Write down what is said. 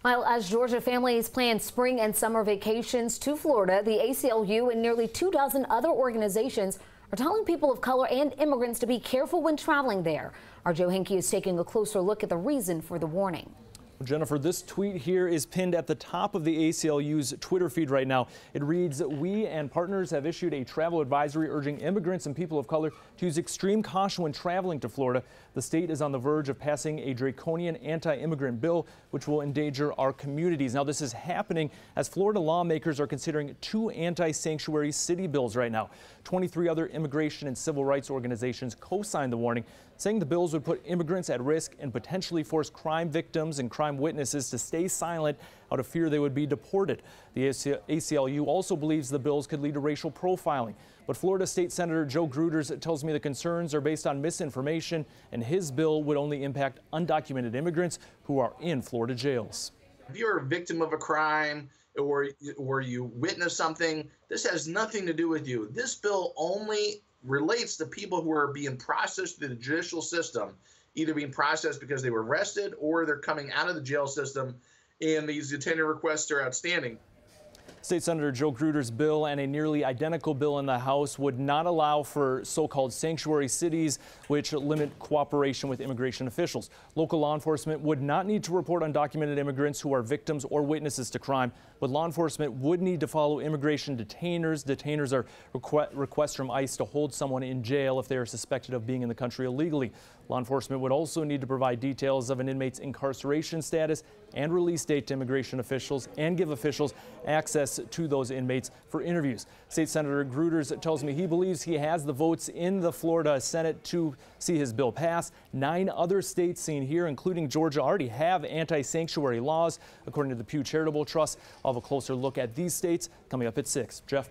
Well, as Georgia families plan spring and summer vacations to Florida, the ACLU and nearly 24 other organizations are telling people of color and immigrants to be careful when traveling there. Our Joe Hinkie is taking a closer look at the reason for the warning. Well, Jennifer, this tweet here is pinned at the top of the ACLU's Twitter feed right now. It reads, "We and partners have issued a travel advisory urging immigrants and people of color to use extreme caution when traveling to Florida. The state is on the verge of passing a draconian anti-immigrant bill, which will endanger our communities." Now, this is happening as Florida lawmakers are considering 2 anti-sanctuary city bills right now. 23 other immigration and civil rights organizations co-signed the warning, saying the bills would put immigrants at risk and potentially force crime victims and crime witnesses to stay silent out of fear they would be deported. The ACLU also believes the bills could lead to racial profiling. But Florida State Senator Joe Gruters tells me the concerns are based on misinformation, and his bill would only impact undocumented immigrants who are in Florida jails. If you're a victim of a crime or you witness something, this has nothing to do with you. This bill only relates to people who are being processed through the judicial system, either being processed because they were arrested or they're coming out of the jail system, and these detention requests are outstanding. State Senator Joe Gruters' bill and a nearly identical bill in the House would not allow for so-called sanctuary cities, which limit cooperation with immigration officials. Local law enforcement would not need to report undocumented immigrants who are victims or witnesses to crime, but law enforcement would need to follow immigration detainers. Detainers are requests from ICE to hold someone in jail if they are suspected of being in the country illegally. Law enforcement would also need to provide details of an inmate's incarceration status and release date to immigration officials and give officials access to those inmates for interviews. State Senator Gruters tells me he believes he has the votes in the Florida Senate to see his bill pass. 9 other states seen here, including Georgia, already have anti-sanctuary laws, according to the Pew Charitable Trust. I'll have a closer look at these states coming up at 6. Jeff.